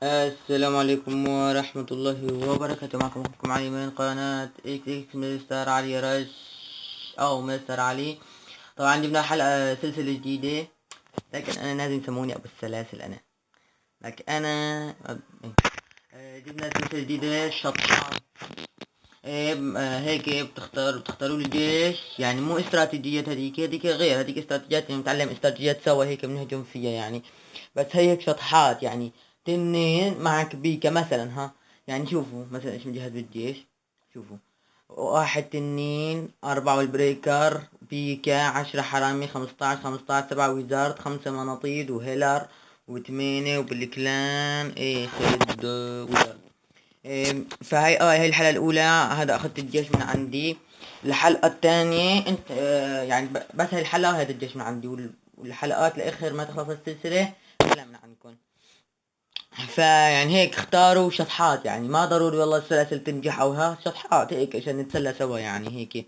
السلام عليكم ورحمة الله وبركاته. معكم أخوكم علي من قناة إكس إكس مستر علي رش أو مستر علي. طبعا جبنا حلقة سلسلة جديدة، لكن أنا لازم يسموني أبو السلاسل. جبنا سلسلة جديدة شطحات. هيك بتختاروا الجيش، يعني مو استراتيجيات. هذيك غير، هذيك استراتيجيات يعني نتعلم استراتيجيات سوا، هيك بنهجم فيها يعني. بس هيك شطحات، يعني تنين معك بيكا مثلا. يعني شوفوا مثلا ايش مجهز بالجيش. شوفوا: واحد تنين، أربعة والبريكر، بيكا، 10 حرامي، 15 7 ويزارد، 5 مناطيد وهيلر، و8 وبالكلان خد ويزارد. هاي الحلقة الأولى. هذا أخذت الجيش من عندي. الحلقة الثانية أنت يعني بس هاي الحلقة وهذا الجيش من عندي، والحلقات لآخر ما تخلص السلسلة كلها من عندكم. فيعني هيك اختاروا شطحات، يعني ما ضروري والله السلاسل تنجح أو شطحات هيك عشان نتسلى سوا يعني هيك.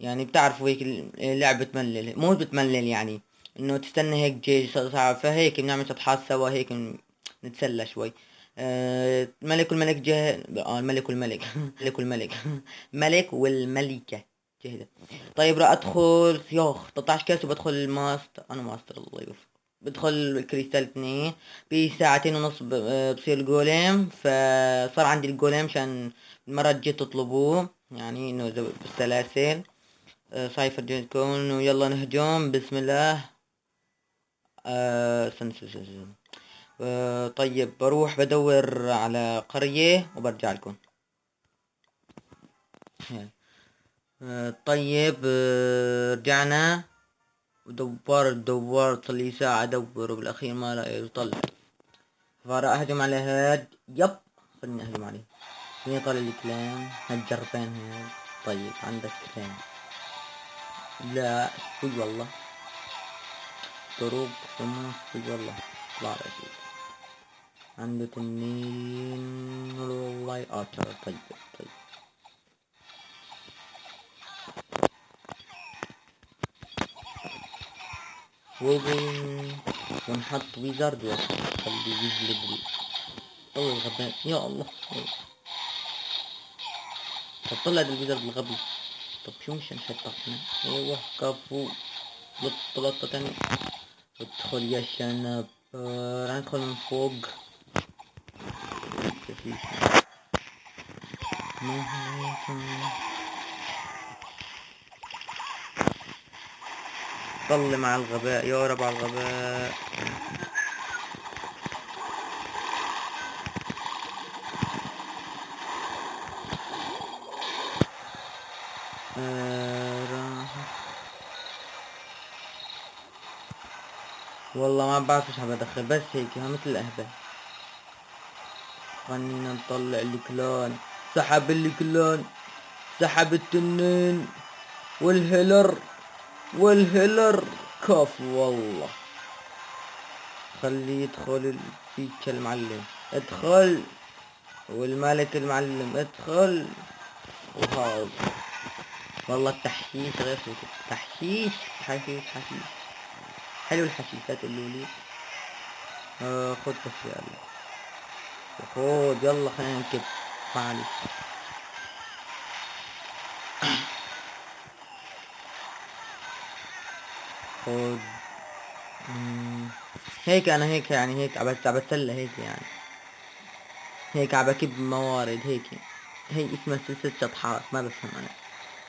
يعني بتعرفوا هيك اللعبة بتملل، مو بتملل يعني انه تستنى هيك جيش صعب، فهيك بنعمل شطحات سوا هيك نتسلى شوي. الملك والملك الملك والملك الملك والملك ملك والملكة جهدة. طيب راح ادخل 13 كاس وبدخل الماستر. انا ماستر الله يوفق. بدخل كريستال 2 بساعتين ونص. بصير الجوليم، فصار عندي الجوليم عشان المرة جيت تطلبوه، يعني انه بالسلاسل. صايفر جيت كون ويلا نهجم بسم الله. استنى. طيب بروح بدور على قرية وبرجع لكم. طيب رجعنا ودورت لي ساعة ادور، وبالاخير ما لقيت يطلع. فراح اهجم على هاد. يب، خلني اهجم عليه. مين طالع لي كلام؟ هالجربين هاد. طيب عندك كلام؟ لا سوي والله. ضروب سموس سوي والله. طلع لي شيء عنده تنين والله. ترى طيب. ونحط ويزارد وخلي يجلب الغباء. يا الله، طب طلع الويزارد الغبي. طب شو مش نحطه احنا؟ ايوه كفو. لطة تانية. ادخل يا شنب. راح ندخل من فوق. ضل مع الغباء يا رب على الغباء. والله ما بعرف ايش بدخل، بس هيك مثل الاهبل. خلينا نطلع الكلان. سحب الكلان، سحب التنين والهيلر كف والله. خليه يدخل الفيتش المعلم. ادخل. والملك المعلم ادخل. وهذا والله التحشيش غير كده. تحشيش حشيش. حلو الحشيشات اللولي. خد بس يلا. خد يلا خلينا نكب. معلش. خد. هيك انا هيك يعني هيك عبتسلى هيك يعني. هيك عبكب موارد هيك. هي اسمها سلسلة شطحات، ما بفهم انا.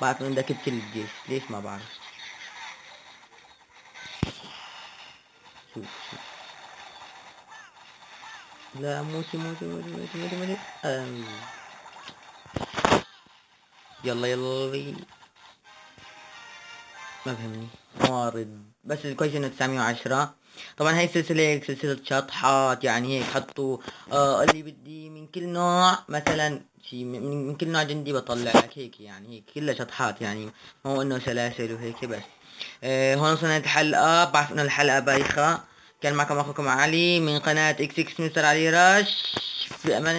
بعرف انه كب كل الجيش، ليش ما بعرف. شوف. لا موتي. يلا. ما فهمني. موارد بس الكويس انه 910. طبعا هاي السلسلة هيك سلسلة شطحات، يعني هيك حطوا اللي بدي من كل نوع، مثلا شي من كل نوع جندي بطلع لك هيك، يعني هيك كلها شطحات يعني. مو انه سلاسل وهيك بس. هون وصلنا الحلقة. بعرف انه الحلقة بايخة. كان معكم اخوكم علي من قناة اكس اكس مستر علي راش. في امان.